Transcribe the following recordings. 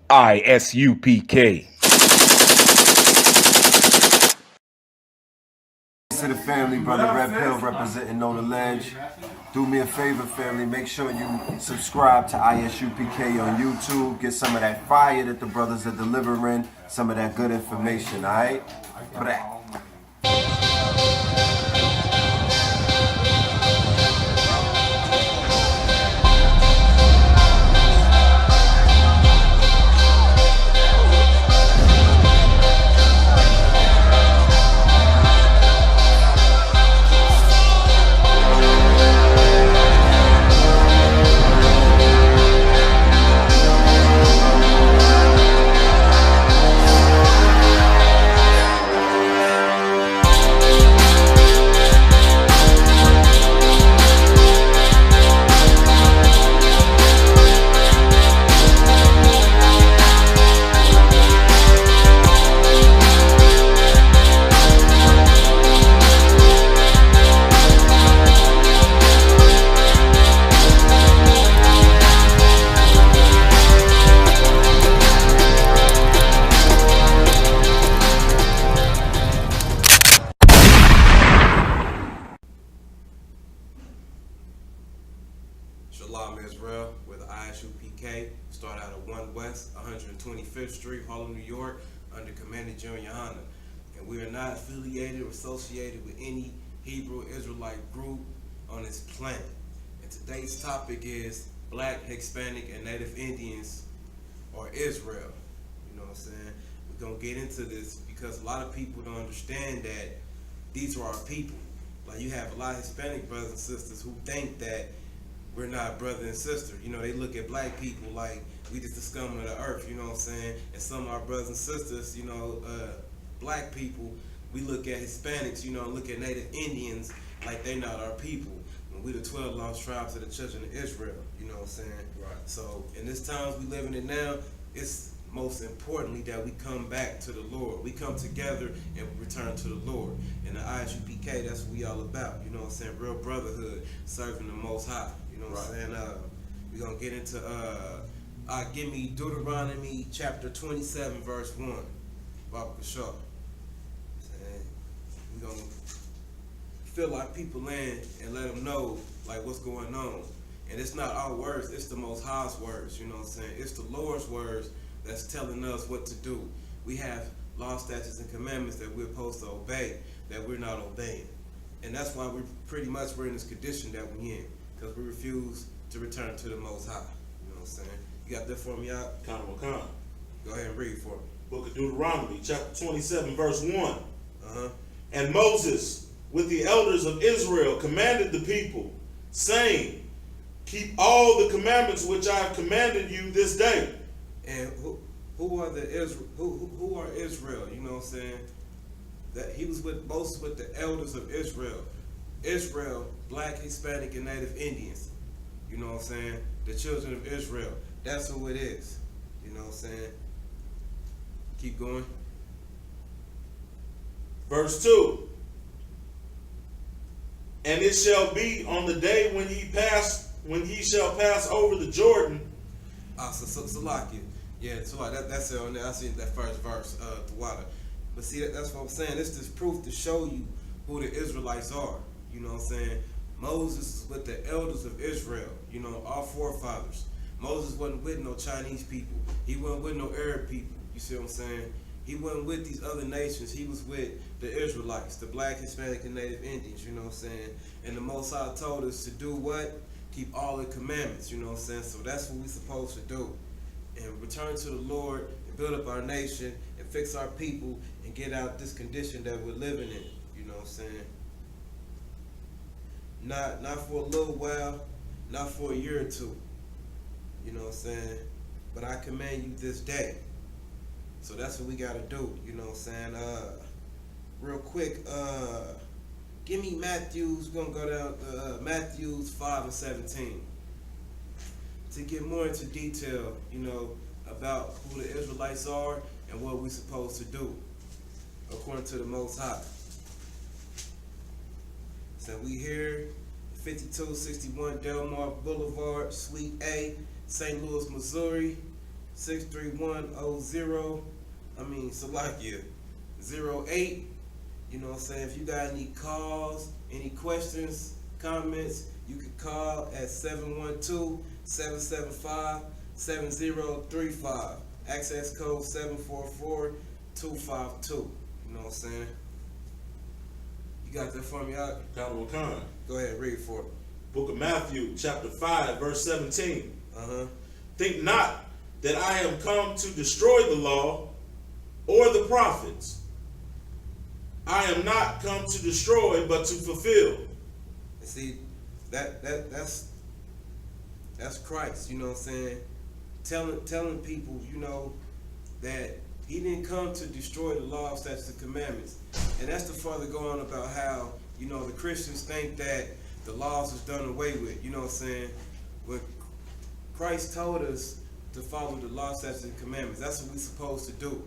ISUPK. To the family, brother Red Pill representing Know the Ledge. Do me a favor, family. Make sure you subscribe to ISUPK on YouTube. Get some of that fire that the brothers are delivering, some of that good information, all right? Shalom Israel with ISUPK, start out at 1 West, 125th Street, Harlem, New York, under Commander General Yohana. And we are not affiliated or associated with any Hebrew Israelite group on this planet. And today's topic is Black, Hispanic, and Native Indians, or Israel. You know what I'm saying? We're going to get into this because a lot of people don't understand that these are our people. Like, you have a lot of Hispanic brothers and sisters who think that we're not brother and sister. You know, they look at black people like we just the scum of the earth, you know what I'm saying? And some of our brothers and sisters, you know, black people, we look at Hispanics, you know, look at Native Indians like they're not our people. When we the 12 lost tribes of the children of Israel, you know what I'm saying? Right. So in this times we living in now, it's most importantly that we come back to the Lord. We come together and return to the Lord. And the ISUPK, that's what we all about, you know what I'm saying? Real brotherhood, serving the Most High. You know what I'm saying? We're going to get into, give me Deuteronomy chapter 27, verse 1. Baba Kashar. We're going to fill our people in and let them know, like, what's going on. And it's not our words, it's the Most High's words, you know what I'm saying? It's the Lord's words that's telling us what to do. We have law, statutes, and commandments that we're supposed to obey, that we're not obeying. And that's why we're in this condition that we're in. Because we refuse to return to the Most High. You know what I'm saying? You got that for me out? Khan. Go ahead and read for me. Book of Deuteronomy, chapter 27, verse 1. Uh-huh. And Moses, with the elders of Israel, commanded the people, saying, keep all the commandments which I have commanded you this day. And who are Israel? You know what I'm saying? That he was with Moses with the elders of Israel. Israel, Black, Hispanic, and Native Indians. You know what I'm saying? The children of Israel. That's who it is. You know what I'm saying? Keep going. Verse 2. And it shall be on the day when ye shall pass over the Jordan. Salakia. Yeah, that's it on there. I see that first verse, the water. But see, that's what I'm saying. This is proof to show you who the Israelites are. You know what I'm saying? Moses is with the elders of Israel, you know, our forefathers. Moses wasn't with no Chinese people. He wasn't with no Arab people. You see what I'm saying? He wasn't with these other nations. He was with the Israelites, the Black, Hispanic, and Native Indians, you know what I'm saying? And the Most High told us to do what? Keep all the commandments, you know what I'm saying? So that's what we're supposed to do. And return to the Lord and build up our nation and fix our people and get out this condition that we're living in, you know what I'm saying? Not for a little while, not for a year or two. You know what I'm saying? But I command you this day. So that's what we gotta do, you know what I'm saying? Real quick, give me Matthews, we're gonna go down Matthews 5 and 17. To get more into detail, you know, about who the Israelites are and what we're supposed to do according to the Most High. So we here, 5261 Delmar Boulevard, Suite A, St. Louis, Missouri, 63100. Salakia 08. You know what I'm saying? If you got any calls, any questions, comments, you can call at 712-775-7035. Access code 744-252. You know what I'm saying? You got that for me out? Khan Khan. Go ahead, read for it. Book of Matthew, chapter 5, verse 17. Think not that I am come to destroy the law or the prophets. I am not come to destroy, but to fulfill. And see, that's Christ, you know what I'm saying? Telling people, you know, that he didn't come to destroy the law, statutes, and commandments. And that's the further go on about how, you know, the Christians think that the laws is done away with, you know what I'm saying? When Christ told us to follow the law, statutes, and commandments, that's what we're supposed to do.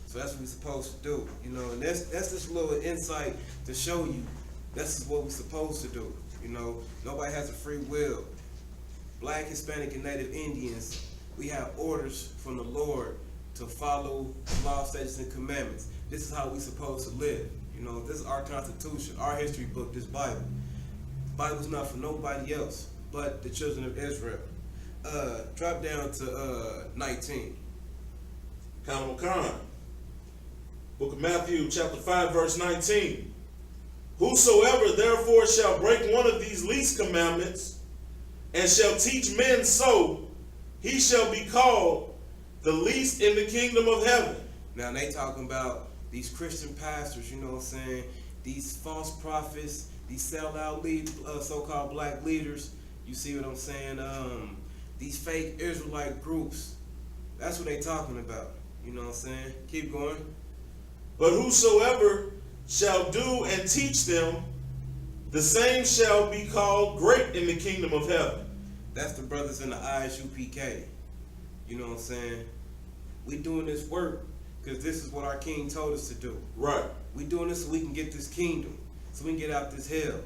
So that's what we're supposed to do, you know, and that's just a little insight to show you this is what we're supposed to do, you know. Nobody has a free will. Black, Hispanic, and Native Indians, we have orders from the Lord to follow law, statutes, and commandments. This is how we're supposed to live, you know. This is our Constitution, our history book, this Bible. The Bible's not for nobody else but the children of Israel. Drop down to 19. Khan Khan. Book of Matthew, chapter 5, verse 19. Whosoever therefore shall break one of these least commandments, and shall teach men so, he shall be called the least in the kingdom of heaven. Now they talking about these Christian pastors, you know what I'm saying? These false prophets, these sellout so-called black leaders. You see what I'm saying? These fake Israelite groups. That's what they talking about. You know what I'm saying? Keep going. But whosoever shall do and teach them, the same shall be called great in the kingdom of heaven. That's the brothers in the ISUPK. You know what I'm saying? We doing this work because this is what our king told us to do. Right. We doing this so we can get this kingdom, so we can get out this hell.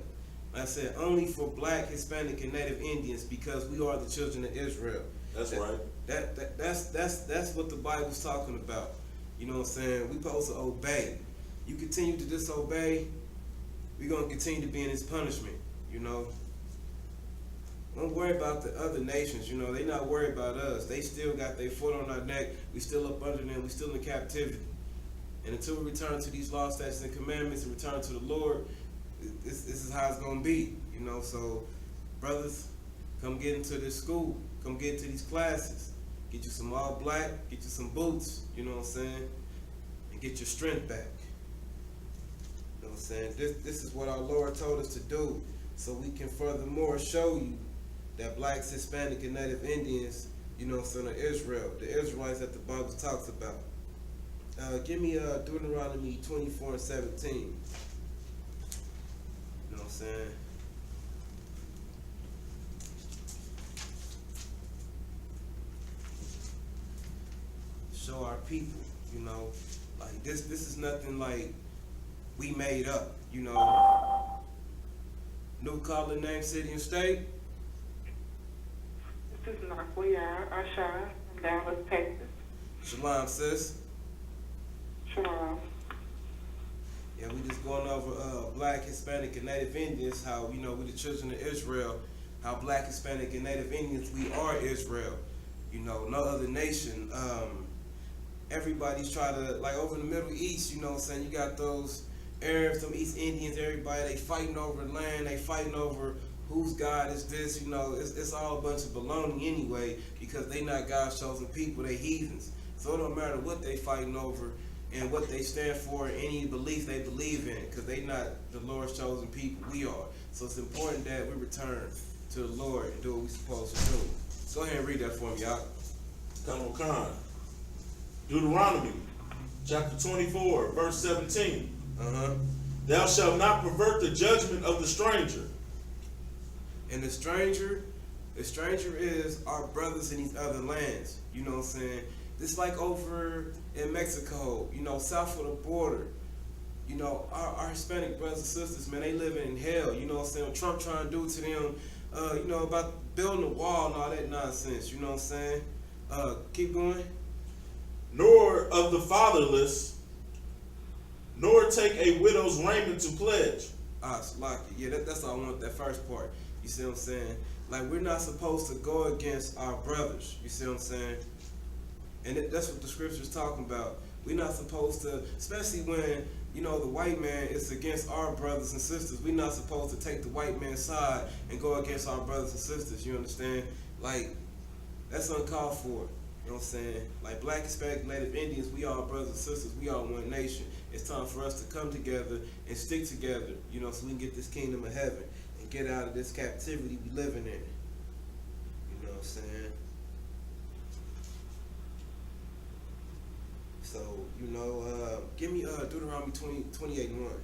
Like I said, only for Black, Hispanic, and Native Indians, because we are the children of Israel. That's right. That's what the Bible's talking about. You know what I'm saying? We supposed to obey. You continue to disobey, we're going to continue to be in his punishment, you know. Don't worry about the other nations, you know. They not worried about us. They still got their foot on our neck. We still up under them. We still in captivity. And until we return to these laws, statutes, and commandments and return to the Lord, this is how it's going to be, you know. So, brothers, come get into this school. Come get into these classes. Get you some all black, get you some boots, you know what I'm saying? And get your strength back. You know what I'm saying? This is what our Lord told us to do, so we can furthermore show you that Blacks, Hispanic, and Native Indians, you know what I'm saying, are Israel, the Israelites that the Bible talks about. Give me Deuteronomy 24:17. You know what I'm saying? Show our people, you know, like this is nothing like we made up, you know. New color, name, city, and state. This is Nakuya Asha from Dallas, Texas. Shalom, sis. Shalom. Yeah, we just going over Black, Hispanic, and Native Indians, how, you know, we the children of Israel, how Black, Hispanic, and Native Indians, we are Israel. You know, no other nation. Everybody's trying to, like over in the Middle East, you know what I'm saying, you got those Arabs, some East Indians, everybody, they fighting over land, they fighting over whose God is this, you know, it's all a bunch of baloney anyway, because they not God's chosen people, they heathens. So it don't matter what they fighting over and what they stand for, any belief they believe in, because they not the Lord's chosen people, we are. So it's important that we return to the Lord and do what we're supposed to do. Go ahead and read that for me, y'all. Khan Khan. Deuteronomy, chapter 24, verse 17. Thou shalt not pervert the judgment of the stranger. And the stranger is our brothers in these other lands. You know what I'm saying? It's like over in Mexico, you know, south of the border. You know, our Hispanic brothers and sisters, man, they living in hell. You know what I'm saying? What Trump trying to do to them, you know, about building a wall and all that nonsense. You know what I'm saying? Keep going. Nor of the fatherless, nor take a widow's raiment to pledge. Slocky. Yeah, that's all I want, that first part. You see what I'm saying? Like, we're not supposed to go against our brothers. You see what I'm saying? And that's what the scripture's talking about. We're not supposed to, especially when, you know, the white man is against our brothers and sisters. We're not supposed to take the white man's side and go against our brothers and sisters. You understand? Like, that's uncalled for. You know what I'm saying? Like, Black, Hispanic, Native Indians, we all brothers and sisters. We all one nation. It's time for us to come together and stick together, you know, so we can get this kingdom of heaven and get out of this captivity we living in. You know what I'm saying? So, you know, give me Deuteronomy 28:1.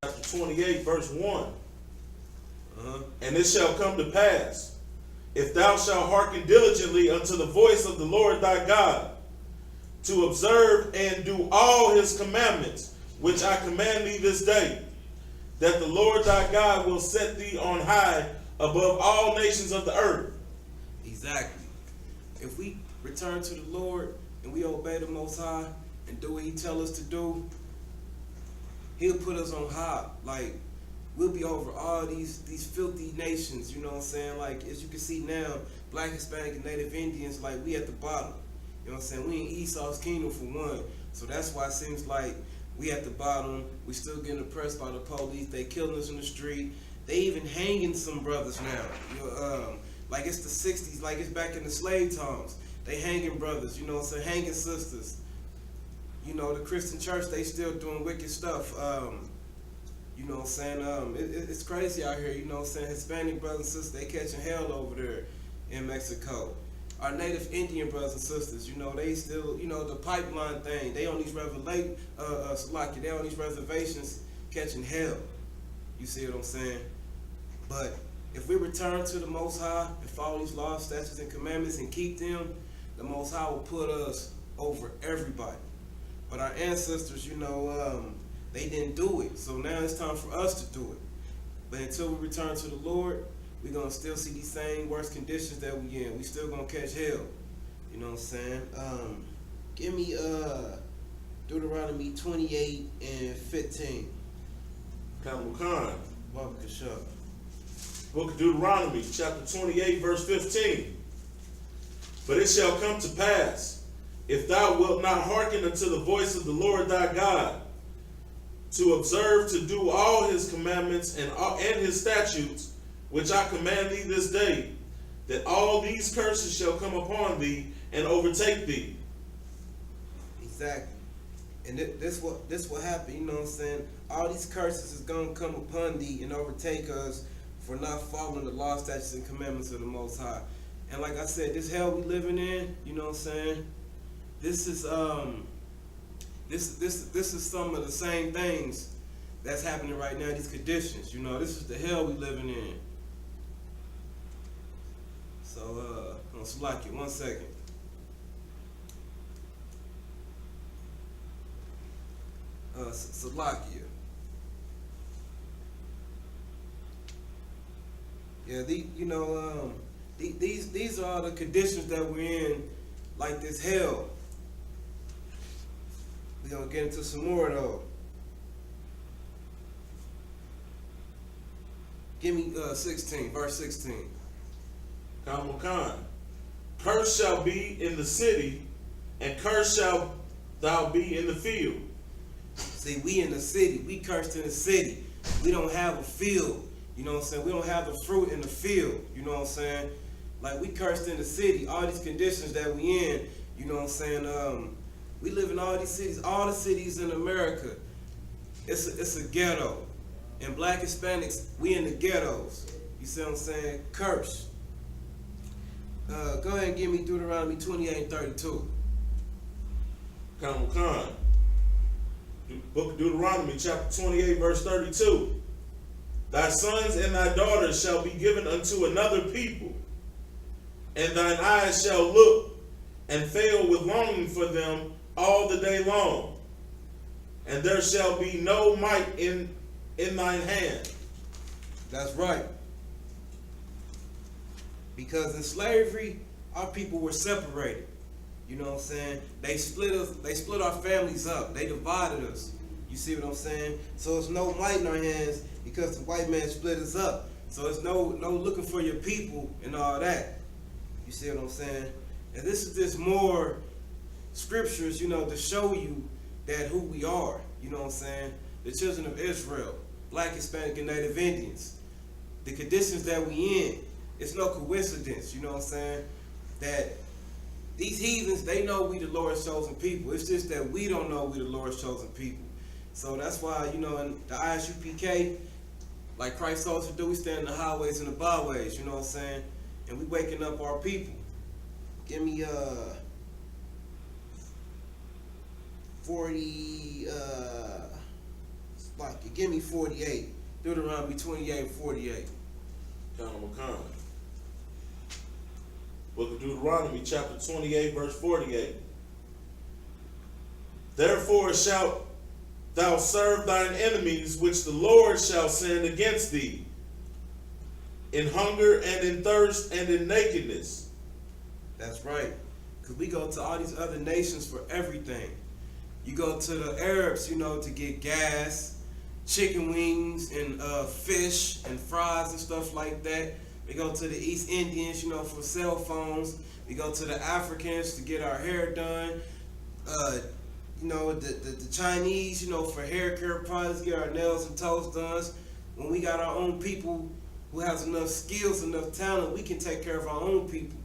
Chapter 28, verse 1. Uh-huh. And it shall come to pass, if thou shalt hearken diligently unto the voice of the Lord thy God, to observe and do all his commandments, which I command thee this day, that the Lord thy God will set thee on high above all nations of the earth. Exactly. If we return to the Lord and we obey the Most High and do what He tell us to do, He'll put us on high. Like, we'll be over all these filthy nations, you know what I'm saying? Like, as you can see now, Black, Hispanic, and Native Indians, like, we at the bottom. You know what I'm saying? We in Esau's kingdom for one. So that's why it seems like we at the bottom. We still getting oppressed by the police. They killing us in the street. They even hanging some brothers now. You know, like it's the 60s, like it's back in the slave times. They hanging brothers, you know what I'm saying? Hanging sisters. You know, the Christian church, they still doing wicked stuff. You know what I'm saying? It's crazy out here, you know what I'm saying? Hispanic brothers and sisters, they catching hell over there in Mexico. Our Native Indian brothers and sisters, you know, they still, you know, the pipeline thing, they on these they on these reservations catching hell. You see what I'm saying? But if we return to the Most High and follow these laws, statutes, and commandments and keep them, the Most High will put us over everybody. But our ancestors, you know, they didn't do it. So now it's time for us to do it. But until we return to the Lord, we're going to still see these same worst conditions that we in. We still going to catch hell. You know what I'm saying? Give me Deuteronomy 28:15. Kamala Khan. Baba Kashab. Book of Deuteronomy, chapter 28, verse 15. But it shall come to pass, if thou wilt not hearken unto the voice of the Lord thy God, to observe to do all his commandments and his statutes, which I command thee this day, that all these curses shall come upon thee and overtake thee. Exactly. And this what happened, you know what I'm saying? All these curses is going to come upon thee and overtake us for not following the law, statutes, and commandments of the Most High. And like I said, this hell we living in, you know what I'm saying? This is this is some of the same things that's happening right now, these conditions, you know, this is the hell we living in. So, on Slacky, 1 second. Salakia. Yeah, these are all the conditions that we're in, like this hell. We're gonna get into some more though. Give me 16, verse 16. Kamala Khan. Cursed shall be in the city, and cursed shall thou be in the field. See, we in the city. We cursed in the city. We don't have a field. You know what I'm saying? We don't have the fruit in the field. You know what I'm saying? Like, we cursed in the city. All these conditions that we in, you know what I'm saying? We live in all these cities. All the cities in America, it's a ghetto. And Black Hispanics, we in the ghettos. You see what I'm saying? Cursed. Go ahead and give me Deuteronomy 28:32. Kamala Khan. Book of Deuteronomy, chapter 28, verse 32. Thy sons and thy daughters shall be given unto another people, and thine eyes shall look and fail with longing for them all the day long, and there shall be no might in thine hand. That's right. Because in slavery, our people were separated. You know what I'm saying? They split us. They split our families up. They divided us. You see what I'm saying? So it's no might in our hands because the white man split us up. So it's no looking for your people and all that. You see what I'm saying? And this is just more scriptures, you know, to show you that who we are. You know what I'm saying? The children of Israel, Black, Hispanic, and Native Indians. The conditions that we in, it's no coincidence. You know what I'm saying? That these heathens, they know we the Lord's chosen people. It's just that we don't know we the Lord's chosen people. So that's why, you know, in the ISUPK, like Christ told us to do, we stand in the highways and the byways, you know what I'm saying? And we waking up our people. Give me 40, give me 48. Deuteronomy 28:48. Count them a Book of Deuteronomy, chapter 28, verse 48. Therefore shalt thou serve thine enemies, which the Lord shall send against thee, in hunger and in thirst and in nakedness. That's right. Because we go to all these other nations for everything. You go to the Arabs, you know, to get gas, chicken wings, and fish and fries and stuff like that. We go to the East Indians, you know, for cell phones. We go to the Africans to get our hair done. You know, the Chinese, you know, for hair care products, get our nails and toes done. When we got our own people who has enough skills, enough talent, we can take care of our own people.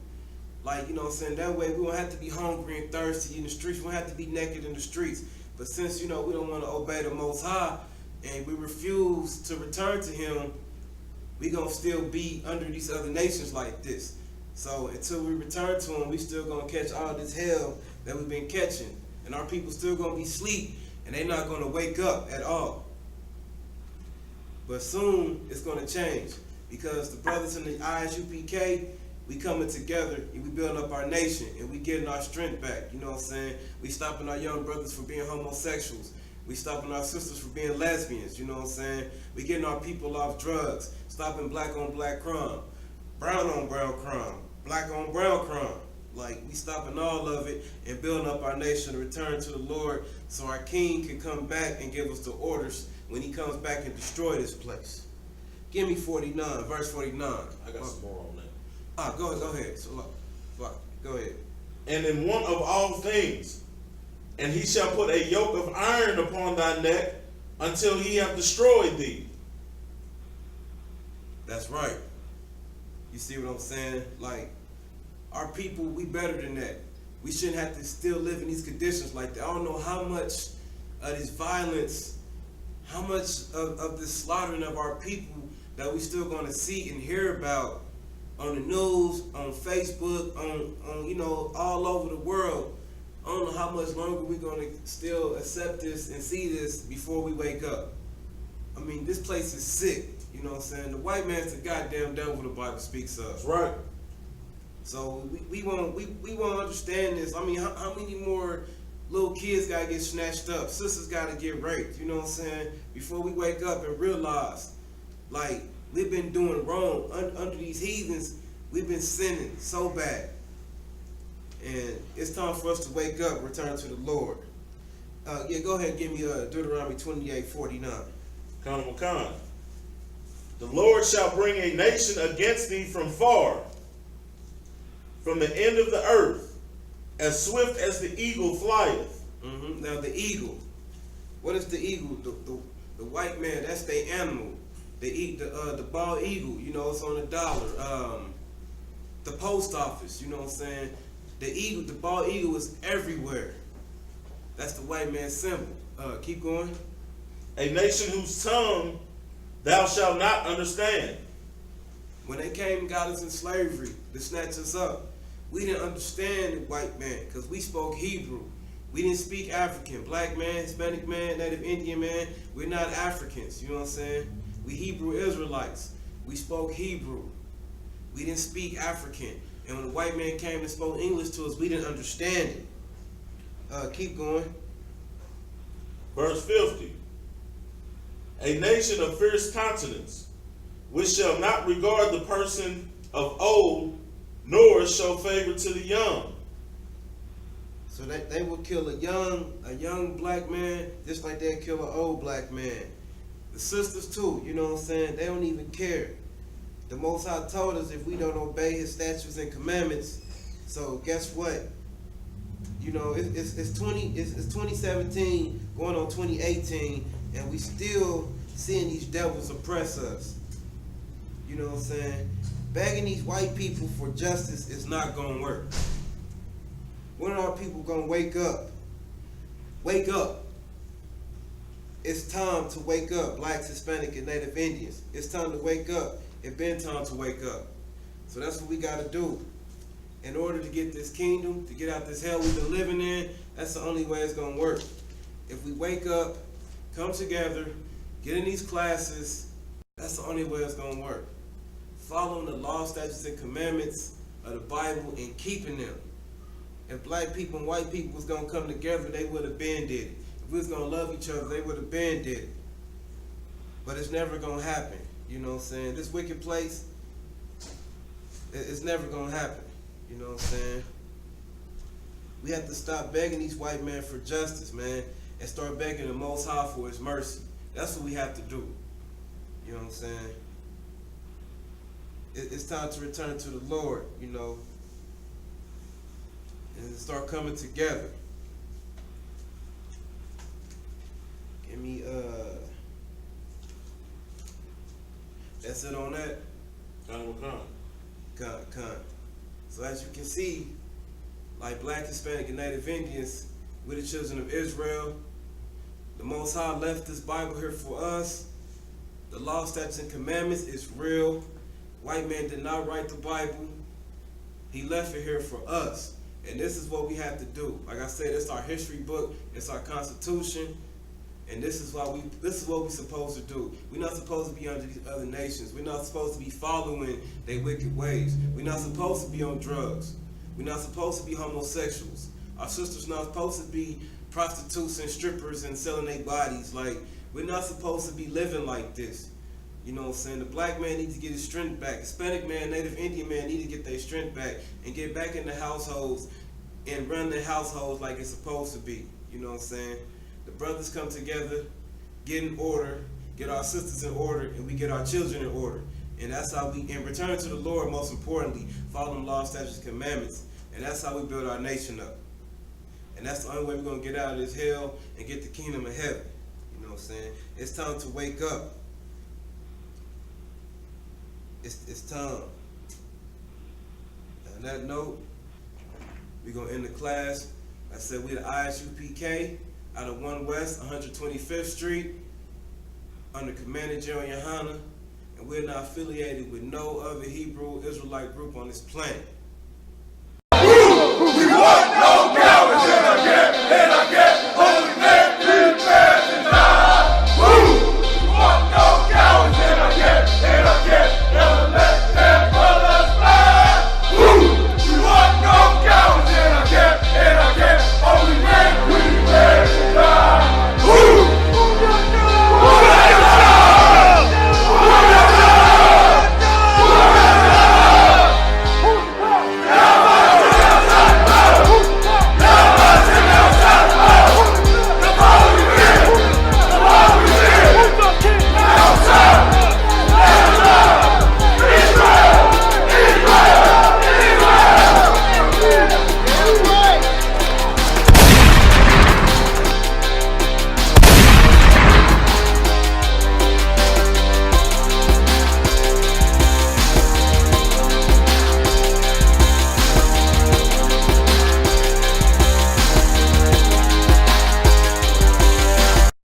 Like, you know what I'm saying? That way we don't have to be hungry and thirsty in the streets. We don't have to be naked in the streets. But since, you know, we don't want to obey the Most High and we refuse to return to Him, we going to still be under these other nations like this. So until we return to Him, we still going to catch all this hell that we've been catching. And our people still going to be asleep and they're not going to wake up at all. But soon it's going to change because the brothers in the ISUPK, we coming together and we building up our nation and we getting our strength back. You know what I'm saying? We stopping our young brothers from being homosexuals. We stopping our sisters from being lesbians. You know what I'm saying? We getting our people off drugs. Stopping black on black crime. Brown on brown crime. Black on brown crime. Like, we stopping all of it and building up our nation to return to the Lord so our king can come back and give us the orders when he comes back and destroy this place. Give me 49, verse 49. I got some more on that. Go ahead. So, go ahead. And in one of all things, and he shall put a yoke of iron upon thy neck until he have destroyed thee. That's right. You see what I'm saying? Like, our people, we better than that. We shouldn't have to still live in these conditions like that. I don't know how much of this violence, how much of this slaughtering of our people that we still going to see and hear about on the news, on Facebook, on you know, all over the world. I don't know how much longer we're going to still accept this and see this before we wake up. I mean, this place is sick. You know what I'm saying? The white man's the goddamn devil the Bible speaks of. That's right. So we won't understand this. I mean, how many more little kids gotta get snatched up? Sisters gotta get raped. You know what I'm saying? Before we wake up and realize, like, we've been doing wrong under these heathens. We've been sinning so bad, and it's time for us to wake up, and return to the Lord. Yeah, go ahead, and give me Deuteronomy 28:49. Count them. The Lord shall bring a nation against thee from far, from the end of the earth, as swift as the eagle flieth. Now the eagle, what is the eagle? The white man, that's the animal. The bald eagle, you know, it's on the dollar. The post office, you know what I'm saying? The bald eagle is everywhere. That's the white man's symbol. Keep going. A nation whose tongue thou shalt not understand. When they came and got us in slavery to snatch us up, we didn't understand the white man because we spoke Hebrew. We didn't speak African. Black man, Hispanic man, Native Indian man, we're not Africans, you know what I'm saying? We Hebrew Israelites. We spoke Hebrew. We didn't speak African. And when the white man came and spoke English to us, we didn't understand it. Keep going. Verse 50. A nation of fierce countenance, which shall not regard the person of old, nor show favor to the young. So they will kill a young black man just like they'll kill an old black man. The sisters too, you know what I'm saying? They don't even care. The Most High told us if we don't obey His statutes and commandments, so guess what? You know, it's 2017 going on 2018, and we still seeing these devils oppress us. You know what I'm saying? Begging these white people for justice is not gonna work. When are our people gonna wake up? Wake up. It's time to wake up, blacks, Hispanic, and Native Indians. It's time to wake up. It's been time to wake up. So that's what we gotta do. In order to get this kingdom, to get out this hell we've been living in, that's the only way it's gonna work. If we wake up, come together, get in these classes, that's the only way it's gonna work. Following the law, statutes, and commandments of the Bible and keeping them. If black people and white people was gonna come together, they would have been did it. If we was gonna love each other, they would have been did it. But it's never gonna happen. You know what I'm saying? This wicked place, it's never gonna happen. You know what I'm saying? We have to stop begging these white men for justice, man, and start begging the Most High for His mercy. That's what we have to do. You know what I'm saying? It's time to return to the Lord, you know, and start coming together. Give me, that's it on that. Con. So as you can see, like black, Hispanic, and Native Indians, we're the children of Israel. The Most High left this Bible here for us. The law, statutes, and commandments is real. White man did not write the Bible. He left it here for us. And this is what we have to do. Like I said, it's our history book, it's our constitution, and this is what we're supposed to do. We're not supposed to be under these other nations. We're not supposed to be following their wicked ways. We're not supposed to be on drugs. We're not supposed to be homosexuals. Our sisters not supposed to be prostitutes and strippers and selling their bodies. Like, we're not supposed to be living like this. You know what I'm saying? The black man needs to get his strength back. Hispanic man, Native Indian man need to get their strength back and get back in the households and run their households like it's supposed to be. You know what I'm saying? The brothers come together, get in order, get our sisters in order, and we get our children in order. And that's how we, in return to the Lord, most importantly, follow the law, statutes, and commandments. And that's how we build our nation up. And that's the only way we're going to get out of this hell and get the kingdom of heaven. You know what I'm saying? It's time to wake up. It's time. On that note, we're going to end the class. Like I said, we're the ISUPK out of 1 West, 125th Street, under Commander General Yohana, and we're not affiliated with no other Hebrew Israelite group on this planet.